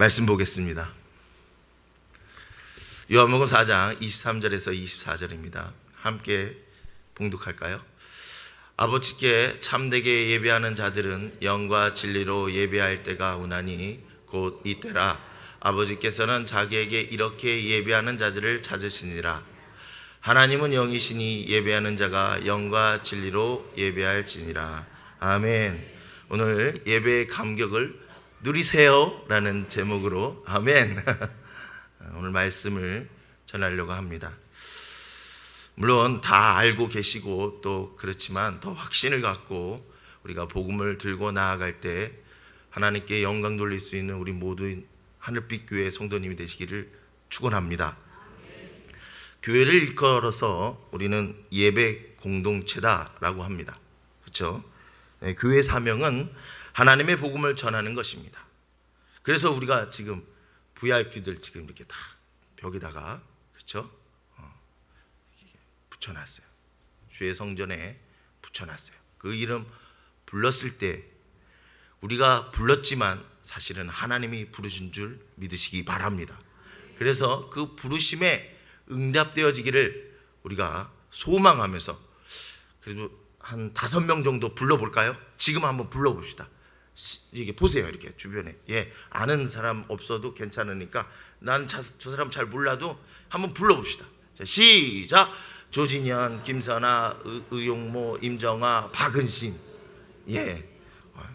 말씀 보겠습니다. 요한복음 4장 23절에서 24절입니다. 함께 봉독할까요? 아버지께 참되게 예배하는 자들은 영과 진리로 예배할 때가 오나니 곧 이때라. 아버지께서는 자기에게 이렇게 예배하는 자들을 찾으시니라. 하나님은 영이시니 예배하는 자가 영과 진리로 예배할지니라. 아멘. 오늘 예배의 감격을 누리세요 라는 제목으로 아멘. 오늘 말씀을 전하려고 합니다. 물론 다 알고 계시고 또 그렇지만 더 확신을 갖고 우리가 복음을 들고 나아갈 때 하나님께 영광 돌릴 수 있는 우리 모두 하늘빛 교회 성도님이 되시기를 축원합니다. 교회를 일컬어서 우리는 예배 공동체다라고 합니다. 그렇죠? 네, 교회 사명은 하나님의 복음을 전하는 것입니다. 그래서 우리가 지금 VIP들 지금 이렇게 다 벽에다가 그렇죠? 붙여놨어요. 주의 성전에 붙여놨어요. 그 이름 불렀을 때 우리가 불렀지만 사실은 하나님이 부르신 줄 믿으시기 바랍니다. 그래서 그 부르심에 응답되어지기를 우리가 소망하면서 그래도 한 5명 정도 불러볼까요? 지금 한번 불러봅시다. 이게 보세요. 이렇게 주변에 아는 사람 없어도 괜찮으니까 난 저 사람 잘 몰라도 한번 불러봅시다. 자, 시작. 조진현, 김선아, 의용모, 임정아, 박은신.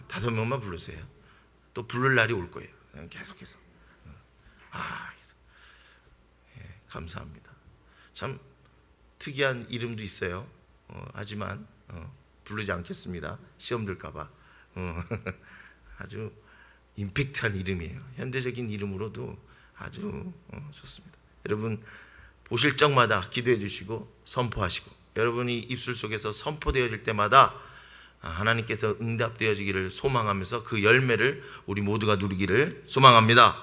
5명만 부르세요. 또 부를 날이 올 거예요. 계속해서. 감사합니다. 참 특이한 이름도 있어요. 하지만 부르지 않겠습니다. 시험 들까봐. 아주 임팩트한 이름이에요. 현대적인 이름으로도 아주 좋습니다. 여러분 보실 적마다 기도해 주시고 선포하시고 여러분이 입술 속에서 선포되어질 때마다 하나님께서 응답되어지기를 소망하면서 그 열매를 우리 모두가 누리기를 소망합니다.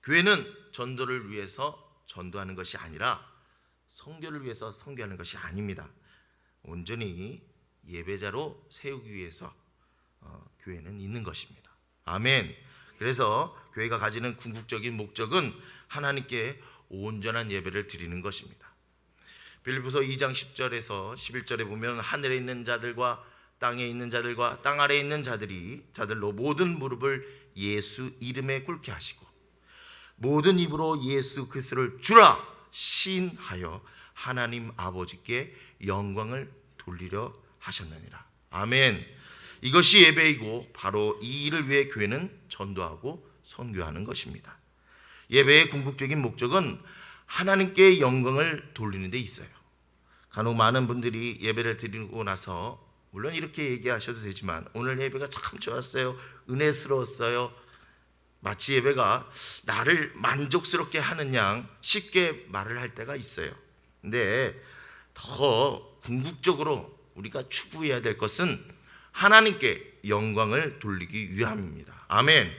교회는 전도를 위해서 전도하는 것이 아니라 선교를 위해서 선교하는 것이 아닙니다. 온전히 예배자로 세우기 위해서 교회는 있는 것입니다. 아멘. 그래서 교회가 가지는 궁극적인 목적은 하나님께 온전한 예배를 드리는 것입니다. 빌립보서 2장 10절에서 11절에 보면 하늘에 있는 자들과 땅에 있는 자들과 땅 아래에 있는 자들로 모든 무릎을 예수 이름에 꿇게 하시고 모든 입으로 예수 그리스도를 주라 시인하여 하나님 아버지께 영광을 돌리려 하셨느니라. 아멘. 이것이 예배이고 바로 이 일을 위해 교회는 전도하고 선교하는 것입니다. 예배의 궁극적인 목적은 하나님께 영광을 돌리는 데 있어요. 간혹 많은 분들이 예배를 드리고 나서 물론 이렇게 얘기하셔도 되지만 오늘 예배가 참 좋았어요. 은혜스러웠어요. 마치 예배가 나를 만족스럽게 하는 양 쉽게 말을 할 때가 있어요. 근데 더 궁극적으로 우리가 추구해야 될 것은 하나님께 영광을 돌리기 위함입니다. 아멘.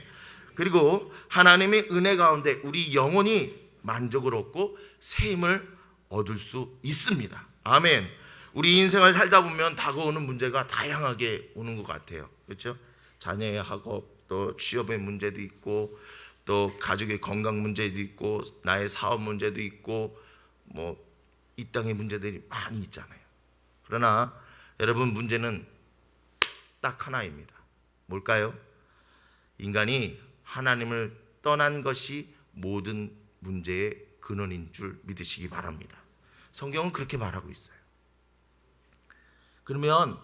그리고 하나님의 은혜 가운데 우리 영혼이 만족을 얻고 새 힘을 얻을 수 있습니다. 아멘. 우리 인생을 살다 보면 다가오는 문제가 다양하게 오는 것 같아요. 그렇죠? 자녀의 학업, 또 취업의 문제도 있고 또 가족의 건강 문제도 있고 나의 사업 문제도 있고 이 땅의 문제들이 많이 있잖아요. 그러나 여러분 문제는 딱 하나입니다. 뭘까요? 인간이 하나님을 떠난 것이 모든 문제의 근원인 줄 믿으시기 바랍니다. 성경은 그렇게 말하고 있어요. 그러면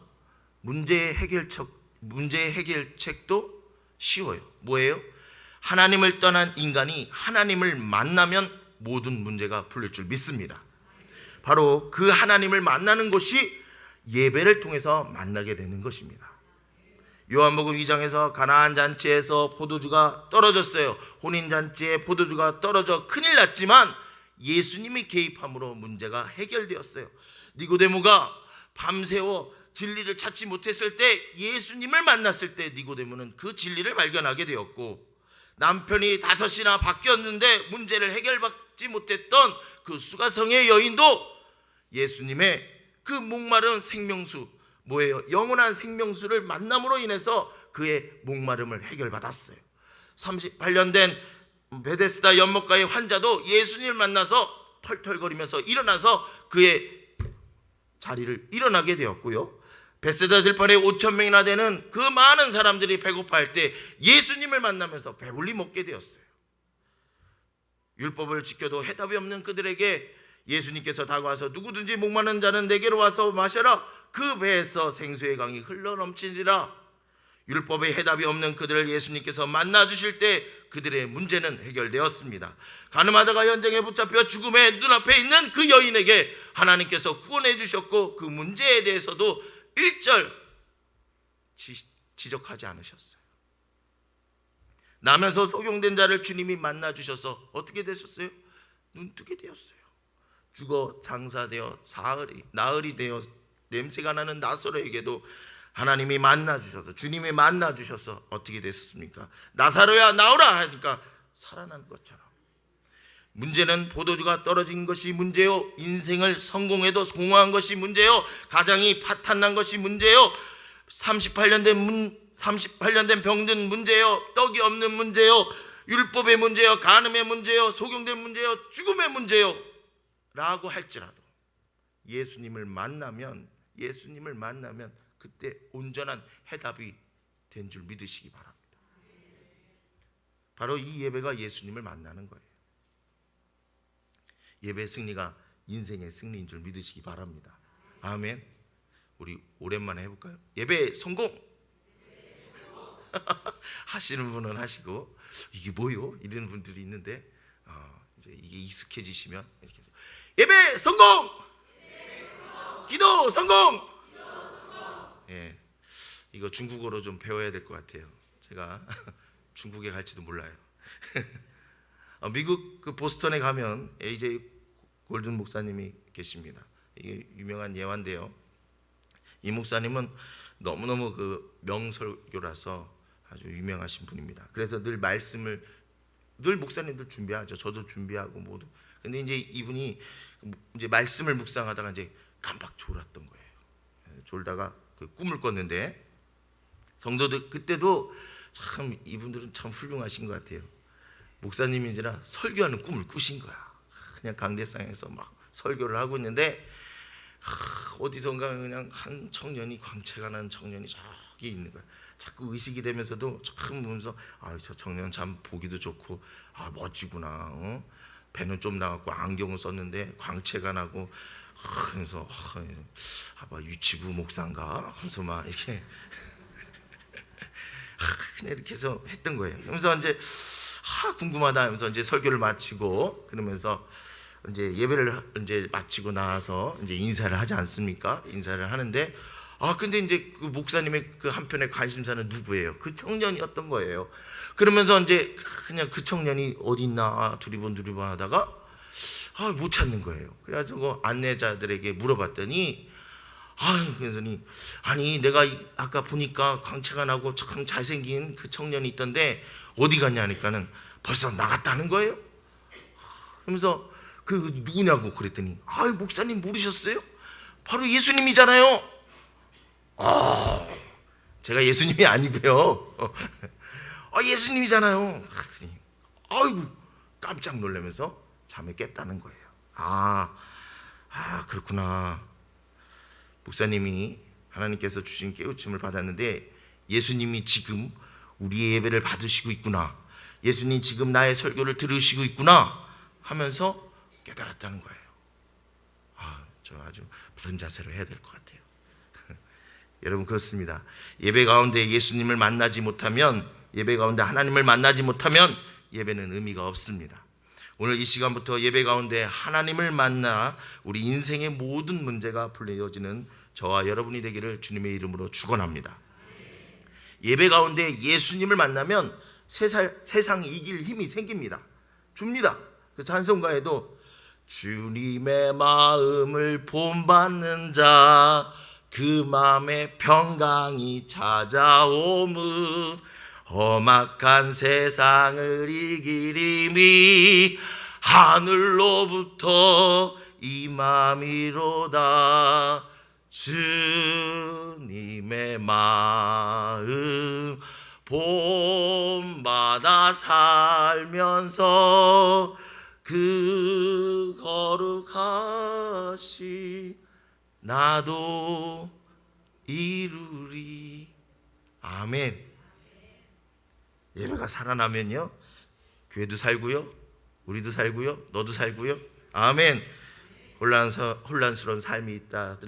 문제의 해결책도 쉬워요. 뭐예요? 하나님을 떠난 인간이 하나님을 만나면 모든 문제가 풀릴 줄 믿습니다. 바로 그 하나님을 만나는 것이 예배를 통해서 만나게 되는 것입니다. 요한복음 2장에서 가나안 잔치에서 포도주가 떨어졌어요. 혼인잔치에 포도주가 떨어져 큰일 났지만 예수님이 개입함으로 문제가 해결되었어요. 니고데모가 밤새워 진리를 찾지 못했을 때 예수님을 만났을 때 니고데모는 그 진리를 발견하게 되었고 남편이 5이나 바뀌었는데 문제를 해결받지 못했던 그 수가성의 여인도 예수님의 그 목마른 생명수 뭐예요? 영원한 생명수를 만남으로 인해서 그의 목마름을 해결받았어요. 38년 된 베데스다 연못가의 환자도 예수님을 만나서 털털거리면서 일어나서 그의 자리를 일어나게 되었고요. 베세다 들판에 5천 명이나 되는 그 많은 사람들이 배고파할 때 예수님을 만나면서 배불리 먹게 되었어요. 율법을 지켜도 해답이 없는 그들에게 예수님께서 다가와서 누구든지 목마른 자는 내게로 와서 마셔라. 그 배에서 생수의 강이 흘러넘치리라. 율법의 해답이 없는 그들을 예수님께서 만나 주실 때 그들의 문제는 해결되었습니다. 가늠하다가 현장에 붙잡혀 죽음의 눈앞에 있는 그 여인에게 하나님께서 구원해 주셨고 그 문제에 대해서도 일절 지적하지 않으셨어요. 나면서 소경된 자를 주님이 만나 주셔서 어떻게 되셨어요? 눈뜨게 되었어요. 죽어 장사되어 나흘이 되어 냄새가 나는 나사로에게도 하나님이 만나 주셔서, 주님이 만나 주셔서 어떻게 됐습니까? 나사로야 나오라 하니까 살아난 것처럼. 문제는 포도주가 떨어진 것이 문제요, 인생을 성공해도 공허한 것이 문제요, 가정이 파탄난 것이 문제요, 38년 된 병든 문제요, 떡이 없는 문제요, 율법의 문제요, 간음의 문제요, 소경된 문제요, 죽음의 문제요 라고 할지라도 예수님을 만나면 그때 온전한 해답이 된 줄 믿으시기 바랍니다. 바로 이 예배가 예수님을 만나는 거예요. 예배 승리가 인생의 승리인 줄 믿으시기 바랍니다. 아멘. 우리 오랜만에 해볼까요? 예배 성공! 하시는 분은 하시고, 이게 뭐요? 이런 분들이 있는데 이제 이게 익숙해지시면 이렇게 예배 성공! 기도 성공! 예, 이거 중국어로 좀 배워야 될 것 같아요. 제가 중국에 갈지도 몰라요. 미국 그 보스턴에 가면 AJ 골든 목사님이 계십니다. 이게 유명한 예화인데요. 이 목사님은 너무너무 그 명설교라서 아주 유명하신 분입니다. 그래서 늘 말씀을 늘 목사님들 준비하죠. 저도 준비하고 모두. 근데 이제 이분이 이제 말씀을 묵상하다가 이제 깜빡 졸았던 거예요. 졸다가 그 꿈을 꿨는데, 성도들 그때도 참 이분들은 참 훌륭하신 것 같아요. 목사님인지라 설교하는 꿈을 꾸신 거야. 그냥 강대상에서 막 설교를 하고 있는데 어디선가 그냥 한 청년이, 광채가 나는 청년이 저기 있는 거야. 자꾸 의식이 되면서도 참 보면서 저 청년 참 보기도 좋고 멋지구나. 배는 좀 나갔고 안경을 썼는데 광채가 나고, 그래서 유치부 목사인가 하면서 막 이렇게 그냥 이렇게 해서 했던 거예요. 그러면서 이제 궁금하다 하면서 이제 설교를 마치고 그러면서 이제 예배를 이제 마치고 나와서 이제 인사를 하지 않습니까? 인사를 하는데 근데 이제 그 목사님의 그 한편의 관심사는 누구예요? 그 청년이었던 거예요. 그러면서 이제 그냥 그 청년이 어디 있나 두리번 하다가 못 찾는 거예요. 그래가지고 안내자들에게 물어봤더니 그랬더니 아니 내가 아까 보니까 광채가 나고 참 잘생긴 그 청년이 있던데 어디 갔냐 하니까는 벌써 나갔다는 거예요. 그러면서 그 누구냐고 그랬더니 목사님 모르셨어요? 바로 예수님이잖아요. 제가 예수님이 아니고요. 예수님이잖아요. 아이고 깜짝 놀라면서 잠에 깼다는 거예요. 그렇구나. 목사님이 하나님께서 주신 깨우침을 받았는데 예수님이 지금 우리의 예배를 받으시고 있구나, 예수님 지금 나의 설교를 들으시고 있구나 하면서 깨달았다는 거예요. 저 아주 그런 자세로 해야 될 것 같아요. 여러분 그렇습니다. 예배 가운데 예수님을 만나지 못하면, 예배 가운데 하나님을 만나지 못하면 예배는 의미가 없습니다. 오늘 이 시간부터 예배 가운데 하나님을 만나 우리 인생의 모든 문제가 풀려지는 저와 여러분이 되기를 주님의 이름으로 축원합니다. 예배 가운데 예수님을 만나면 세상 이길 힘이 생깁니다. 줍니다. 그 찬송가에도 주님의 마음을 본받는 자 그 마음에 평강이 찾아오므 험악한 세상을 이길 힘이 하늘로부터 임함이로다. 주님의 마음 봄마다 살면서 그 거룩하시 나도 이루리. 아멘. 예배가 살아나면요, 교회도 살고요, 우리도 살고요, 너도 살고요. 아멘. 혼란스러운 삶이 있다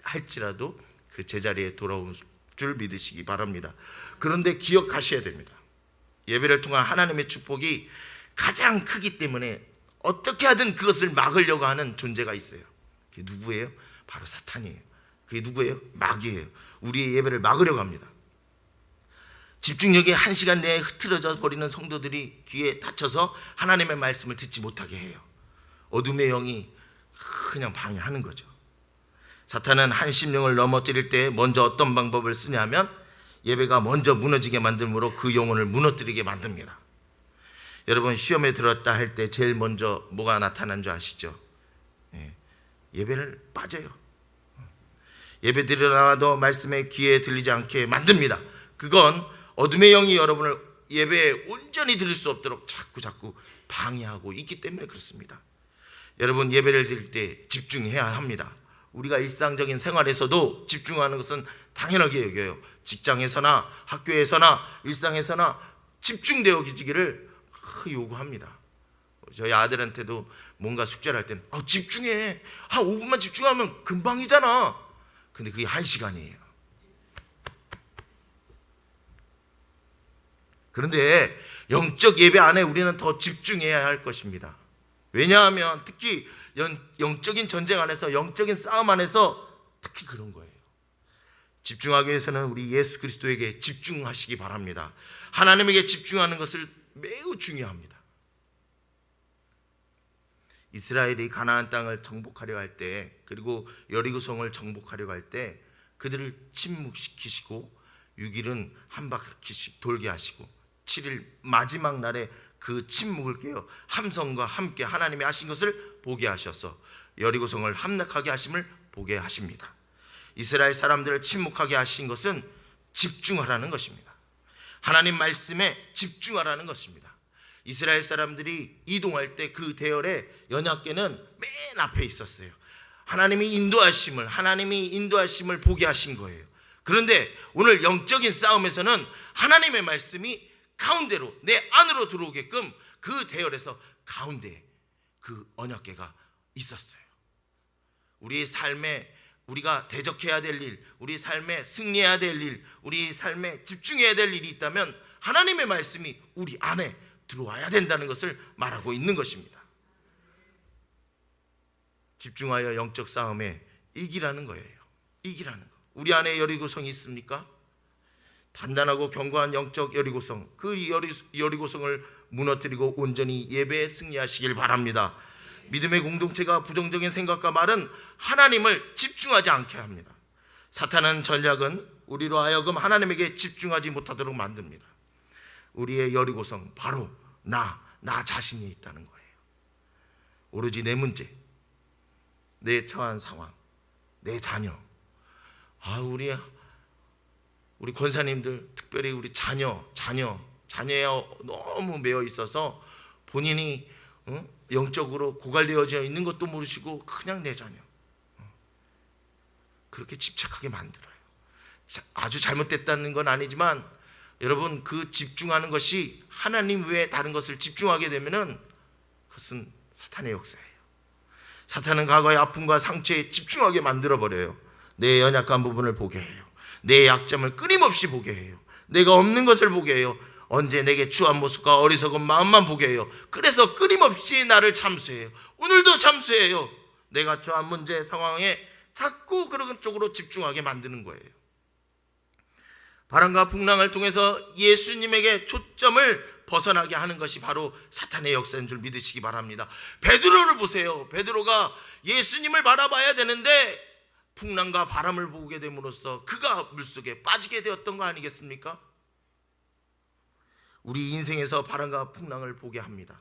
할지라도 그 제자리에 돌아온 줄 믿으시기 바랍니다. 그런데 기억하셔야 됩니다. 예배를 통한 하나님의 축복이 가장 크기 때문에 어떻게 하든 그것을 막으려고 하는 존재가 있어요. 그게 누구예요? 바로 사탄이에요. 그게 누구예요? 마귀예요. 우리의 예배를 막으려고 합니다. 집중력이 1시간 내에 흐트러져 버리는 성도들이 귀에 닫혀서 하나님의 말씀을 듣지 못하게 해요. 어둠의 영이 그냥 방해하는 거죠. 사탄은 한 심령을 넘어뜨릴 때 먼저 어떤 방법을 쓰냐면 예배가 먼저 무너지게 만들므로 그 영혼을 무너뜨리게 만듭니다. 여러분, 시험에 들었다 할 때 제일 먼저 뭐가 나타난 줄 아시죠? 예배를 빠져요. 예배 드리다가도 말씀에 귀에 들리지 않게 만듭니다. 그건 어둠의 영이 여러분을 예배에 온전히 들을 수 없도록 자꾸 방해하고 있기 때문에 그렇습니다. 여러분, 예배를 드릴 때 집중해야 합니다. 우리가 일상적인 생활에서도 집중하는 것은 당연하게 여겨요. 직장에서나 학교에서나 일상에서나 집중되어지기를 요구합니다. 저희 아들한테도 뭔가 숙제를 할 때는 집중해. 한 5분만 집중하면 금방이잖아. 근데 그게 1시간이에요. 그런데 영적 예배 안에 우리는 더 집중해야 할 것입니다. 왜냐하면 특히 영적인 전쟁 안에서, 영적인 싸움 안에서 특히 그런 거예요. 집중하기 위해서는 우리 예수 그리스도에게 집중하시기 바랍니다. 하나님에게 집중하는 것을 매우 중요합니다. 이스라엘이 가나안 땅을 정복하려 할 때, 그리고 여리고성을 정복하려 할 때 그들을 침묵시키시고 6일은 한 바퀴씩 돌게 하시고 7일 마지막 날에 그 침묵을 깨어 함성과 함께 하나님이 하신 것을 보게 하셔서 여리고성을 함락하게 하심을 보게 하십니다. 이스라엘 사람들을 침묵하게 하신 것은 집중하라는 것입니다. 하나님 말씀에 집중하라는 것입니다. 이스라엘 사람들이 이동할 때 그 대열에 연약궤는 맨 앞에 있었어요. 하나님이 인도하심을 보게 하신 거예요. 그런데 오늘 영적인 싸움에서는 하나님의 말씀이 가운데로, 내 안으로 들어오게끔 그 대열에서 가운데에 그 언약궤가 있었어요. 우리 삶에 우리가 대적해야 될 일, 우리 삶에 승리해야 될 일, 우리 삶에 집중해야 될 일이 있다면 하나님의 말씀이 우리 안에 들어와야 된다는 것을 말하고 있는 것입니다. 집중하여 영적 싸움에 이기라는 거예요. 이기라는 거. 우리 안에 여리고성이 있습니까? 단단하고 견고한 영적 여리고성, 그 여리고성을 무너뜨리고 온전히 예배에 승리하시길 바랍니다. 믿음의 공동체가 부정적인 생각과 말은 하나님을 집중하지 않게 합니다. 사탄은 전략은 우리로 하여금 하나님에게 집중하지 못하도록 만듭니다. 우리의 여리고성, 바로 나 자신이 있다는 거예요. 오로지 내 문제, 내 처한 상황, 내 자녀. 우리 권사님들, 특별히 우리 자녀에 너무 매여 있어서 본인이 영적으로 고갈되어져 있는 것도 모르시고 그냥 내 자녀, 그렇게 집착하게 만들어요. 아주 잘못됐다는 건 아니지만 여러분, 그 집중하는 것이 하나님 외에 다른 것을 집중하게 되면은 그것은 사탄의 역사예요. 사탄은 과거의 아픔과 상처에 집중하게 만들어버려요. 내 연약한 부분을 보게 해요. 내 약점을 끊임없이 보게 해요. 내가 없는 것을 보게 해요. 언제 내게 추한 모습과 어리석은 마음만 보게 해요. 그래서 끊임없이 나를 참수해요. 오늘도 참수해요. 내가 처한 문제 상황에 자꾸 그런 쪽으로 집중하게 만드는 거예요. 바람과 풍랑을 통해서 예수님에게 초점을 벗어나게 하는 것이 바로 사탄의 역사인 줄 믿으시기 바랍니다. 베드로를 보세요. 베드로가 예수님을 바라봐야 되는데 풍랑과 바람을 보게 됨으로써 그가 물속에 빠지게 되었던 거 아니겠습니까? 우리 인생에서 바람과 풍랑을 보게 합니다.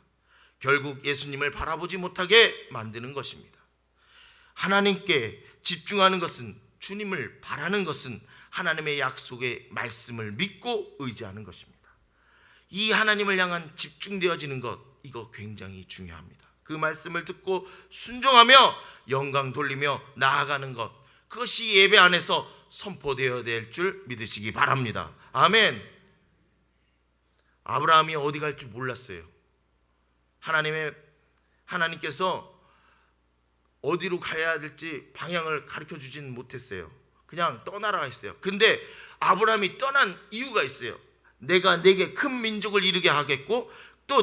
결국 예수님을 바라보지 못하게 만드는 것입니다. 하나님께 집중하는 것은, 주님을 바라는 것은 하나님의 약속의 말씀을 믿고 의지하는 것입니다. 이 하나님을 향한 집중되어지는 것, 이거 굉장히 중요합니다. 그 말씀을 듣고 순종하며 영광 돌리며 나아가는 것, 그것이 예배 안에서 선포되어야 될 줄 믿으시기 바랍니다. 아멘. 아브라함이 어디 갈 줄 몰랐어요. 하나님께서 어디로 가야 될지 방향을 가르쳐 주진 못했어요. 그냥 떠나라 했어요. 근데 아브라함이 떠난 이유가 있어요. 내가 내게 큰 민족을 이루게 하겠고 또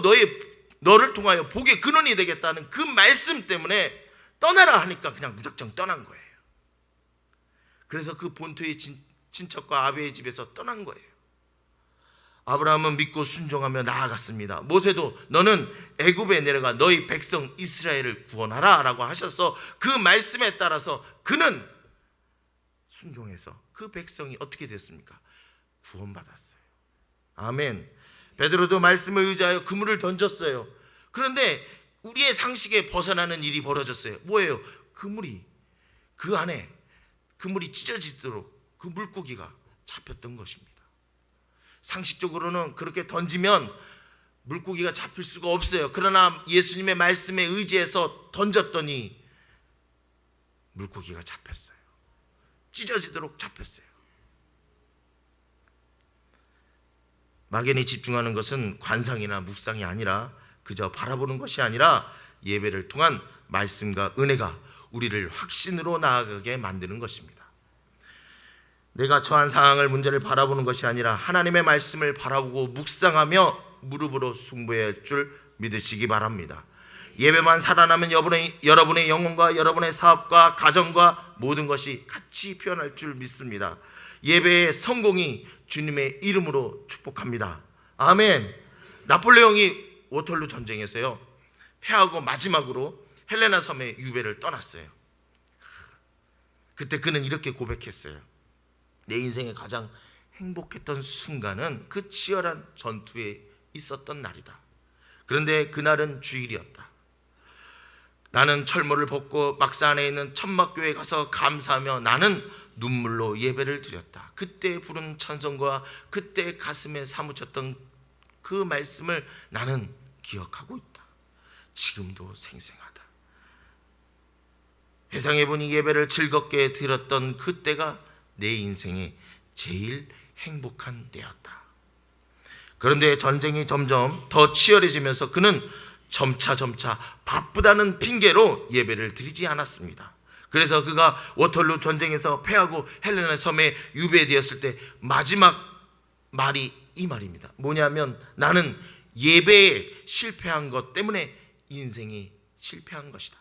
너를 통하여 복의 근원이 되겠다는 그 말씀 때문에 떠나라 하니까 그냥 무작정 떠난 거예요. 그래서 그 본토의 친척과 아베의 집에서 떠난 거예요. 아브라함은 믿고 순종하며 나아갔습니다. 모세도 너는 애굽에 내려가 너희 백성 이스라엘을 구원하라 라고 하셔서 그 말씀에 따라서 그는 순종해서 그 백성이 어떻게 됐습니까? 구원받았어요. 아멘. 베드로도 말씀을 의지하여 그물을 던졌어요. 그런데 우리의 상식에 벗어나는 일이 벌어졌어요. 뭐예요? 그 안에 그물이 찢어지도록 그 물고기가 잡혔던 것입니다. 상식적으로는 그렇게 던지면 물고기가 잡힐 수가 없어요. 그러나 예수님의 말씀에 의지해서 던졌더니 물고기가 잡혔어요. 찢어지도록 잡혔어요. 막연히 집중하는 것은 관상이나 묵상이 아니라 그저 바라보는 것이 아니라 예배를 통한 말씀과 은혜가 우리를 확신으로 나아가게 만드는 것입니다. 내가 처한 상황을 문제를 바라보는 것이 아니라 하나님의 말씀을 바라보고 묵상하며 무릎으로 숭배해야 할 줄 믿으시기 바랍니다. 예배만 살아나면 여러분의 영혼과 여러분의 사업과 가정과 모든 것이 같이 피어날 줄 믿습니다. 예배의 성공이 주님의 이름으로 축복합니다. 아멘. 나폴레옹이 워털루 전쟁에서요 패하고 마지막으로 헬레나 섬의 유배를 떠났어요. 그때 그는 이렇게 고백했어요. 내 인생의 가장 행복했던 순간은 그 치열한 전투에 있었던 날이다. 그런데 그날은 주일이었다. 나는 철모를 벗고 막사 안에 있는 천막교회에 가서 감사하며 나는 눈물로 예배를 드렸다. 그때 부른 찬송과 그때 가슴에 사무쳤던 그 말씀을 나는 기억하고 있다. 지금도 생생하다. 회상해보니 예배를 즐겁게 드렸던 그때가 내 인생의 제일 행복한 때였다. 그런데 전쟁이 점점 더 치열해지면서 그는 점차 바쁘다는 핑계로 예배를 드리지 않았습니다. 그래서 그가 워털루 전쟁에서 패하고 헬레나 섬에 유배되었을 때 마지막 말이 이 말입니다. 뭐냐면 나는 예배에 실패한 것 때문에 인생이 실패한 것이다.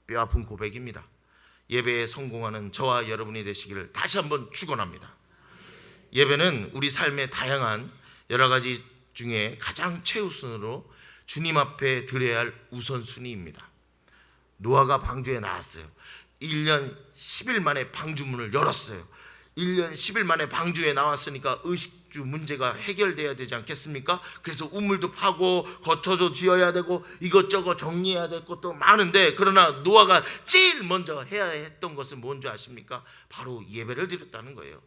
뼈아픈 고백입니다. 예배에 성공하는 저와 여러분이 되시기를 다시 한번 축원합니다. 예배는 우리 삶의 다양한 여러 가지 중에 가장 최우선으로 주님 앞에 드려야 할 우선순위입니다. 노아가 방주에 나왔어요. 1년 10일 만에 방주문을 열었어요. 1년 10일 만에 방주에 나왔으니까 의식주 문제가 해결돼야 되지 않겠습니까? 그래서 우물도 파고 거처도 지어야 되고 이것저것 정리해야 될 것도 많은데, 그러나 노아가 제일 먼저 해야 했던 것은 뭔지 아십니까? 바로 예배를 드렸다는 거예요.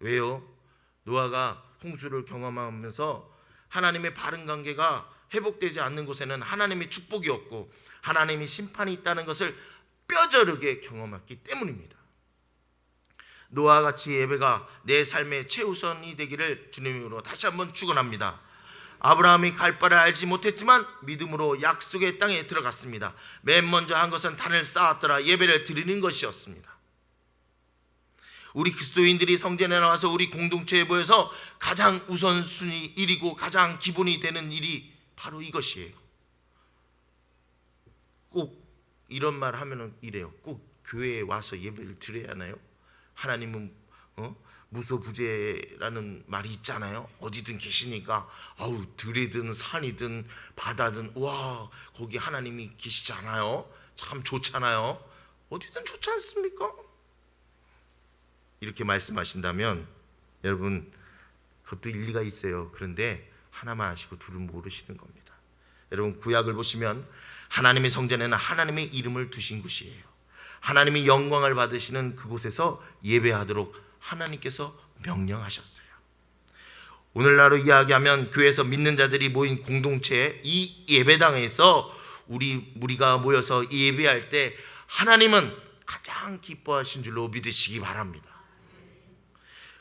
왜요? 노아가 홍수를 경험하면서 하나님의 바른 관계가 회복되지 않는 곳에는 하나님의 축복이 없고 하나님의 심판이 있다는 것을 뼈저리게 경험했기 때문입니다. 노아와 같이 예배가 내 삶의 최우선이 되기를 주님으로 다시 한번 축원합니다. 아브라함이 갈 바를 알지 못했지만 믿음으로 약속의 땅에 들어갔습니다. 맨 먼저 한 것은 단을 쌓았더라, 예배를 드리는 것이었습니다. 우리 그리스도인들이 성전에 나와서 우리 공동체에 모여서 가장 우선순위 1이고 가장 기본이 되는 일이 바로 이것이에요. 꼭 이런 말 하면은 이래요. 꼭 교회에 와서 예배를 드려야 하나요? 하나님은 무소부재라는 말이 있잖아요. 어디든 계시니까 들이든 산이든 바다든 와 거기 하나님이 계시잖아요. 참 좋잖아요. 어디든 좋지 않습니까? 이렇게 말씀하신다면 여러분 그것도 일리가 있어요. 그런데 하나만 아시고 둘은 모르시는 겁니다. 여러분 구약을 보시면 하나님의 성전에는 하나님의 이름을 두신 곳이에요. 하나님이 영광을 받으시는 그곳에서 예배하도록 하나님께서 명령하셨어요. 오늘날로 이야기하면 교회에서 믿는 자들이 모인 공동체의 이 예배당에서 우리 무리가 모여서 예배할 때 하나님은 가장 기뻐하신 줄로 믿으시기 바랍니다.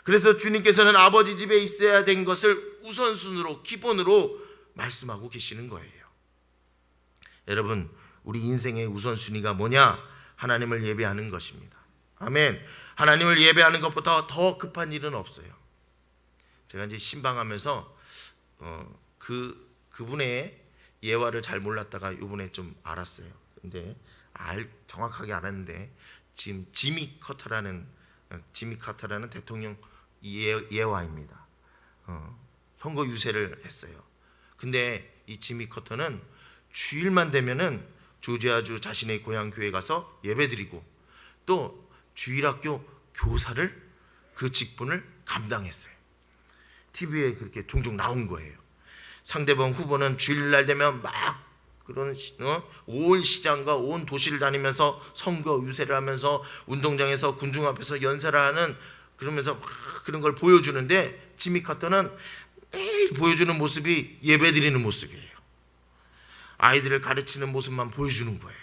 그래서 주님께서는 아버지 집에 있어야 된 것을 우선순위로 기본으로 말씀하고 계시는 거예요. 여러분, 우리 인생의 우선순위가 뭐냐? 하나님을 예배하는 것입니다. 아멘. 하나님을 예배하는 것보다 더 급한 일은 없어요. 제가 이제 신방하면서 그분의 예화를 잘 몰랐다가 이번에 좀 알았어요. 근데 정확하게 알았는데 지금 지미 카터라는 대통령 예화입니다. 선거 유세를 했어요. 근데 이 지미 카터는 주일만 되면은 조지아주 자신의 고향 교회에 가서 예배드리고 또 주일학교 교사를 그 직분을 감당했어요. TV에 그렇게 종종 나온 거예요. 상대방 후보는 주일날 되면 막 그런 온 시장과 온 도시를 다니면서 선거 유세를 하면서 운동장에서 군중 앞에서 연설을 하는, 그러면서 막 그런 걸 보여주는데 지미 카터는 매일 보여주는 모습이 예배드리는 모습이에요. 아이들을 가르치는 모습만 보여주는 거예요.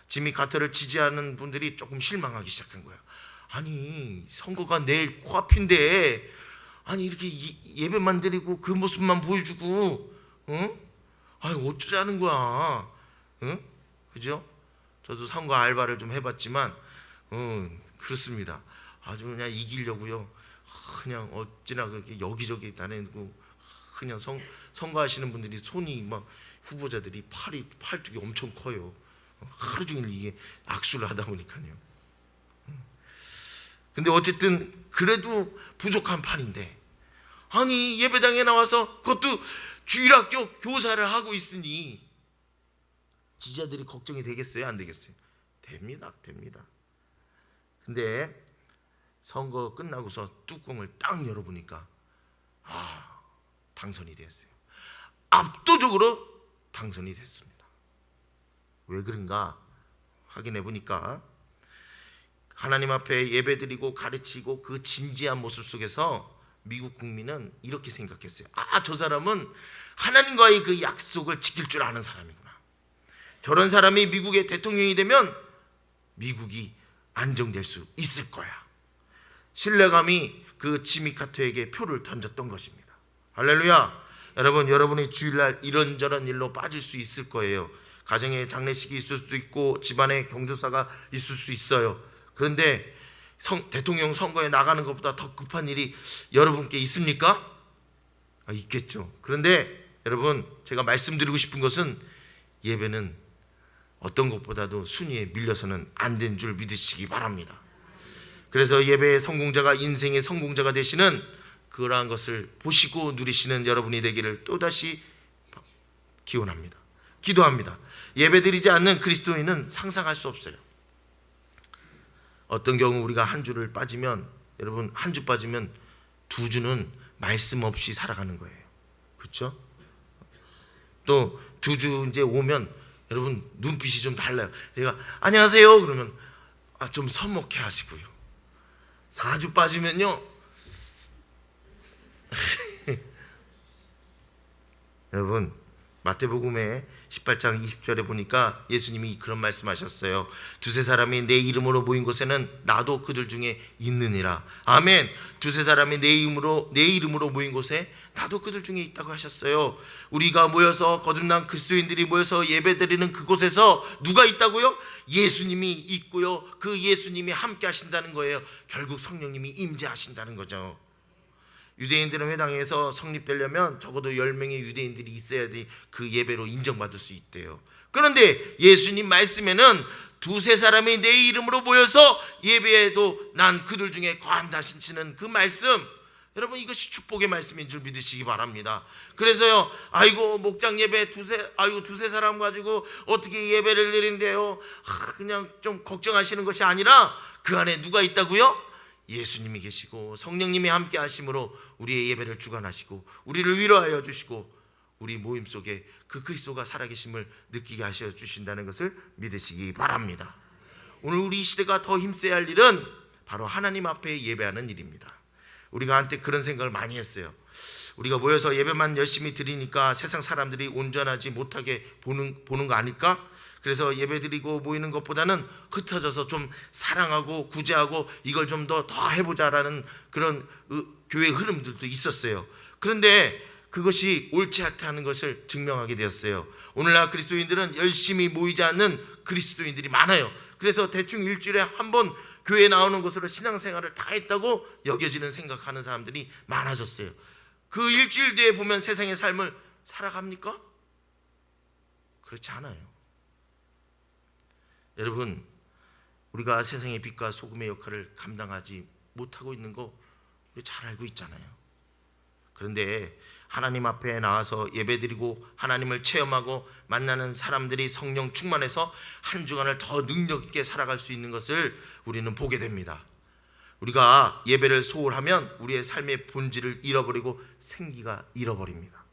지미 카터를 지지하는 분들이 조금 실망하기 시작한 거예요. 아니, 선거가 내일 코앞인데 아니 이렇게 예배만 드리고 그 모습만 보여주고 아니 어쩌자는 거야. 그죠? 저도 선거 알바를 좀 해봤지만 그렇습니다. 아주 그냥 이기려고요. 그냥 어찌나 그렇게 여기저기 다니고 그냥 선거하시는 분들이 손이 막 후보자들이 팔뚝이 엄청 커요. 하루 종일 이게 악수를 하다 보니까요. 근데 어쨌든 그래도 부족한 판인데 아니 예배당에 나와서 그것도 주일학교 교사를 하고 있으니 지지자들이 걱정이 되겠어요? 안 되겠어요? 됩니다. 근데 선거 끝나고서 뚜껑을 딱 열어보니까 당선이 되었어요. 압도적으로 당선이 됐습니다. 왜 그런가 확인해 보니까 하나님 앞에 예배드리고 가르치고 그 진지한 모습 속에서 미국 국민은 이렇게 생각했어요. 저 사람은 하나님과의 그 약속을 지킬 줄 아는 사람이구나. 저런 사람이 미국의 대통령이 되면 미국이 안정될 수 있을 거야. 신뢰감이 그 지미 카터에게 표를 던졌던 것입니다. 할렐루야. 여러분, 여러분의 주일날 이런저런 일로 빠질 수 있을 거예요. 가정에 장례식이 있을 수도 있고 집안에 경조사가 있을 수 있어요. 그런데 대통령 선거에 나가는 것보다 더 급한 일이 여러분께 있습니까? 있겠죠. 그런데 여러분, 제가 말씀드리고 싶은 것은 예배는 어떤 것보다도 순위에 밀려서는 안 된 줄 믿으시기 바랍니다. 그래서 예배의 성공자가 인생의 성공자가 되시는 그러한 것을 보시고 누리시는 여러분이 되기를 또다시 기원합니다. 기도합니다. 예배드리지 않는 그리스도인은 상상할 수 없어요. 어떤 경우 우리가 한 주를 빠지면, 여러분 한 주 빠지면 두 주는 말씀 없이 살아가는 거예요. 그렇죠? 또 두 주 이제 오면 여러분 눈빛이 좀 달라요. 내가 안녕하세요 그러면 좀 서먹해 하시고요. 4주 빠지면요 여러분 마태복음에 18장 20절에 보니까 예수님이 그런 말씀하셨어요. 두세 사람이 내 이름으로 모인 곳에는 나도 그들 중에 있느니라. 아멘. 두세 사람이 내 이름으로 모인 곳에 나도 그들 중에 있다고 하셨어요. 우리가 모여서 거듭난 그리스도인들이 모여서 예배드리는 그곳에서 누가 있다고요? 예수님이 있고요. 그 예수님이 함께 하신다는 거예요. 결국 성령님이 임재하신다는 거죠. 유대인들은 회당에서 성립되려면 적어도 10명의 유대인들이 있어야지 그 예배로 인정받을 수 있대요. 그런데 예수님 말씀에는 두세 사람이 내 이름으로 모여서 예배해도 난 그들 중에 거한다시는 그 말씀, 여러분 이것이 축복의 말씀인 줄 믿으시기 바랍니다. 그래서요, 목장 예배 두세 사람 가지고 어떻게 예배를 드린대요? 그냥 좀 걱정하시는 것이 아니라 그 안에 누가 있다고요? 예수님이 계시고 성령님이 함께 하심으로 우리의 예배를 주관하시고 우리를 위로하여 주시고 우리 모임 속에 그 그리스도가 살아계심을 느끼게 하셔 주신다는 것을 믿으시기 바랍니다. 오늘 우리 시대가 더 힘써야 할 일은 바로 하나님 앞에 예배하는 일입니다. 우리가 한때 그런 생각을 많이 했어요. 우리가 모여서 예배만 열심히 드리니까 세상 사람들이 온전하지 못하게 보는 거 아닐까? 그래서 예배 드리고 모이는 것보다는 흩어져서 좀 사랑하고 구제하고 이걸 좀 더 해보자라는 그런 교회 흐름들도 있었어요. 그런데 그것이 옳지 않다는 것을 증명하게 되었어요. 오늘날 그리스도인들은 열심히 모이지 않는 그리스도인들이 많아요. 그래서 대충 일주일에 한 번 교회에 나오는 것으로 신앙생활을 다 했다고 여겨지는 생각하는 사람들이 많아졌어요. 그 일주일 뒤에 보면 세상의 삶을 살아갑니까? 그렇지 않아요. 여러분, 우리가 세상의 빛과 소금의 역할을 감당하지 못하고 있는 거 우리 잘 알고 있잖아요. 그런데 하나님 앞에 나와서 예배드리고 하나님을 체험하고 만나는 사람들이 성령 충만해서 한 주간을 더 능력 있게 살아갈 수 있는 것을 우리는 보게 됩니다. 우리가 예배를 소홀하면 우리의 삶의 본질을 잃어버리고 생기가 잃어버립니다.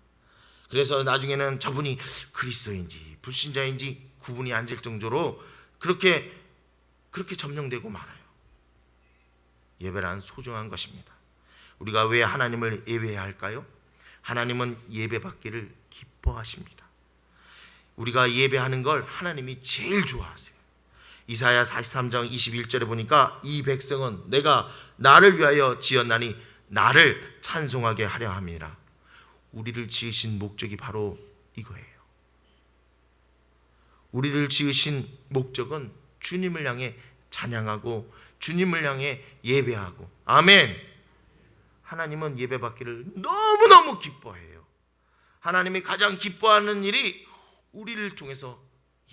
그래서 나중에는 저분이 그리스도인지 불신자인지 구분이 안 될 정도로 그렇게 점령되고 말아요. 예배란 소중한 것입니다. 우리가 왜 하나님을 예배해야 할까요? 하나님은 예배받기를 기뻐하십니다. 우리가 예배하는 걸 하나님이 제일 좋아하세요. 이사야 43장 21절에 보니까 이 백성은 내가 나를 위하여 지었나니 나를 찬송하게 하려 함이라. 우리를 지으신 목적이 바로 이거예요. 우리를 지으신 목적은 주님을 향해 찬양하고 주님을 향해 예배하고. 아멘. 하나님은 예배받기를 너무너무 기뻐해요. 하나님이 가장 기뻐하는 일이 우리를 통해서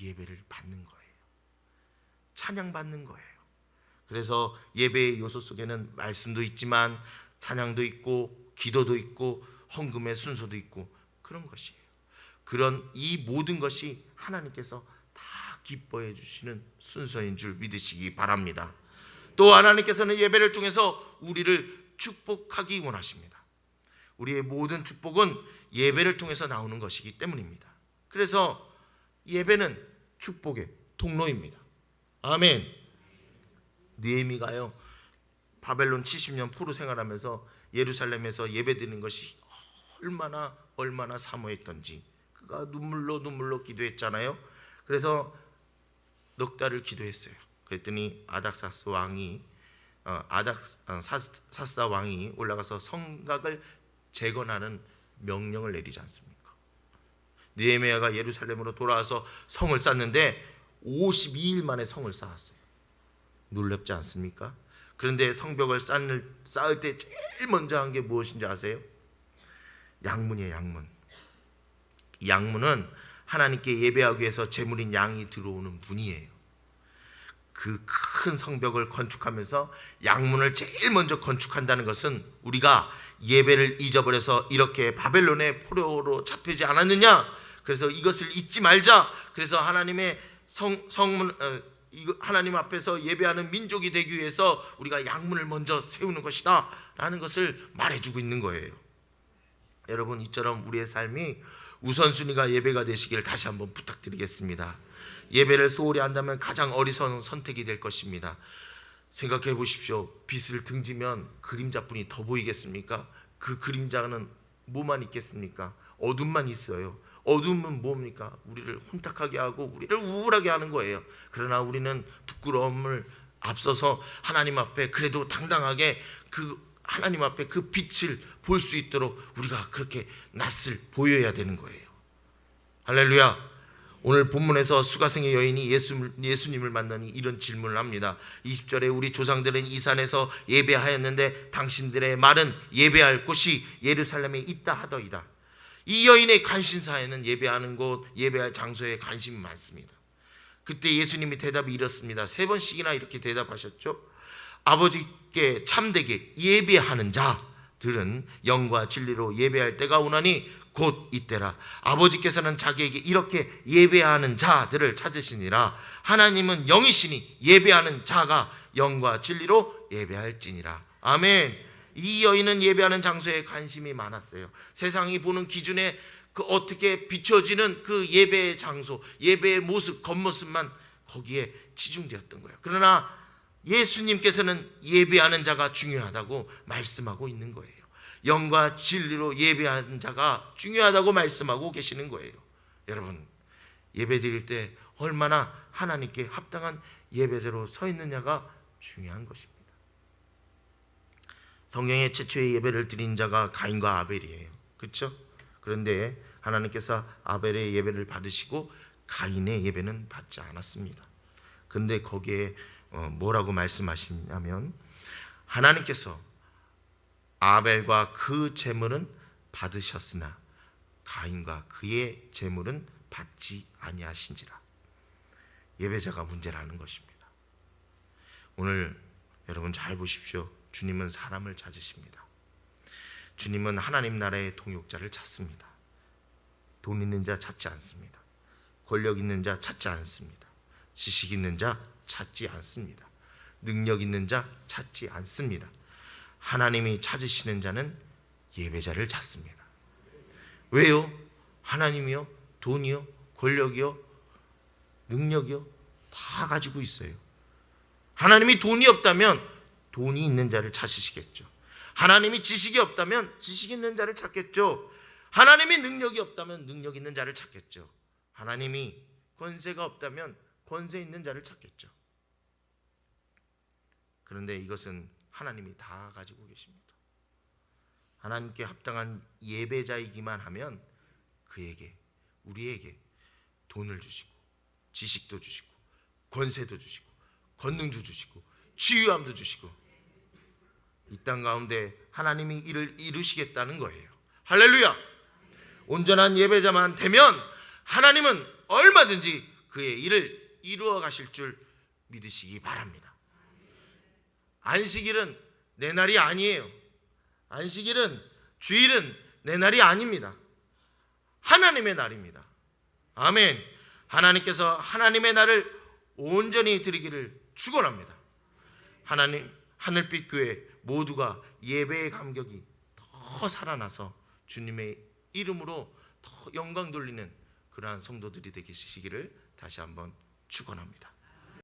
예배를 받는 거예요. 찬양받는 거예요. 그래서 예배의 요소 속에는 말씀도 있지만 찬양도 있고 기도도 있고 헌금의 순서도 있고 그런 것이에요. 그런 이 모든 것이 하나님께서 다 기뻐해 주시는 순서인 줄 믿으시기 바랍니다. 또 하나님께서는 예배를 통해서 우리를 축복하기 원하십니다. 우리의 모든 축복은 예배를 통해서 나오는 것이기 때문입니다. 그래서 예배는 축복의 통로입니다. 아멘. 느헤미가요, 바벨론 70년 포로 생활하면서 예루살렘에서 예배드리는 것이 얼마나 사모했던지 그가 눈물로 기도했잖아요. 그래서 넉 달을 기도했어요. 그랬더니 아닥사스 왕이 사스다 왕이 올라가서 성곽을 재건하는 명령을 내리지 않습니까? 느헤미야가 예루살렘으로 돌아와서 성을 쌓는데 52일 만에 성을 쌓았어요. 놀랍지 않습니까? 그런데 성벽을 쌓을 때 제일 먼저 한 게 무엇인지 아세요? 양문이에요. 양문. 양문은 하나님께 예배하기 위해서 제물인 양이 들어오는 문이에요. 그 큰 성벽을 건축하면서 양문을 제일 먼저 건축한다는 것은 우리가 예배를 잊어버려서 이렇게 바벨론의 포로로 잡히지 않았느냐, 그래서 이것을 잊지 말자, 그래서 하나님의 성문 하나님 앞에서 예배하는 민족이 되기 위해서 우리가 양문을 먼저 세우는 것이다 라는 것을 말해주고 있는 거예요. 여러분, 이처럼 우리의 삶이 우선순위가 예배가 되시기를 다시 한번 부탁드리겠습니다. 예배를 소홀히 한다면 가장 어리석은 선택이 될 것입니다. 생각해 보십시오. 빛을 등지면 그림자뿐이 더 보이겠습니까? 그 그림자는 뭐만 있겠습니까? 어둠만 있어요. 어둠은 뭡니까? 우리를 혼탁하게 하고 우리를 우울하게 하는 거예요. 그러나 우리는 부끄러움을 앞서서 하나님 앞에 그래도 당당하게 그 하나님 앞에 그 빛을 볼 수 있도록 우리가 그렇게 낯을 보여야 되는 거예요. 할렐루야. 오늘 본문에서 수가성의 여인이 예수님을 만나니 이런 질문을 합니다. 20절에 우리 조상들은 이 산에서 예배하였는데 당신들의 말은 예배할 곳이 예루살렘에 있다 하더이다. 이 여인의 관심사에는 예배하는 곳, 예배할 장소에 관심이 많습니다. 그때 예수님이 대답이 이렇습니다. 3번씩이나 이렇게 대답하셨죠. 아버지께 참되게 예배하는 자들은 영과 진리로 예배할 때가 오나니 곧 이때라. 아버지께서는 자기에게 이렇게 예배하는 자들을 찾으시니라. 하나님은 영이시니 예배하는 자가 영과 진리로 예배할지니라. 아멘. 이 여인은 예배하는 장소에 관심이 많았어요. 세상이 보는 기준에 그 어떻게 비춰지는 그 예배의 장소, 예배의 모습, 겉모습만 거기에 치중되었던 거예요. 그러나 예수님께서는 예배하는 자가 중요하다고 말씀하고 있는 거예요. 영과 진리로 예배하는 자가 중요하다고 말씀하고 계시는 거예요. 여러분, 예배 드릴 때 얼마나 하나님께 합당한 예배자로 서 있느냐가 중요한 것입니다. 성경의 최초의 예배를 드린 자가 가인과 아벨이에요. 그렇죠? 그런데 하나님께서 아벨의 예배를 받으시고 가인의 예배는 받지 않았습니다. 그런데 거기에 뭐라고 말씀하시냐면, 하나님께서 아벨과 그 제물은 받으셨으나 가인과 그의 제물은 받지 아니하신지라. 예배자가 문제라는 것입니다. 오늘 여러분 잘 보십시오. 주님은 사람을 찾으십니다. 주님은 하나님 나라의 동역자를 찾습니다. 돈 있는 자 찾지 않습니다. 권력 있는 자 찾지 않습니다. 지식 있는 자 찾지 않습니다. 능력 있는 자 찾지 않습니다. 하나님이 찾으시는 자는 예배자를 찾습니다. 왜요? 하나님이요, 돈이요, 권력이요, 능력이요, 다 가지고 있어요. 하나님이 돈이 없다면 돈이 있는 자를 찾으시겠죠. 하나님이 지식이 없다면 지식 있는 자를 찾겠죠. 하나님이 능력이 없다면 능력 있는 자를 찾겠죠. 하나님이 권세가 없다면 권세 있는 자를 찾겠죠. 그런데 이것은 하나님이 다 가지고 계십니다. 하나님께 합당한 예배자이기만 하면 그에게, 우리에게 돈을 주시고 지식도 주시고 권세도 주시고 권능도 주시고 치유함도 주시고 이 땅 가운데 하나님이 일을 이루시겠다는 거예요. 할렐루야! 온전한 예배자만 되면 하나님은 얼마든지 그의 일을 이루어 가실 줄 믿으시기 바랍니다. 안식일은 내 날이 아니에요. 안식일은, 주일은 내 날이 아닙니다. 하나님의 날입니다. 아멘. 하나님께서 하나님의 날을 온전히 드리기를 축원합니다. 하나님, 하늘빛 교회 모두가 예배의 감격이 더 살아나서 주님의 이름으로 더 영광 돌리는 그러한 성도들이 되시기를 다시 한번 축원합니다.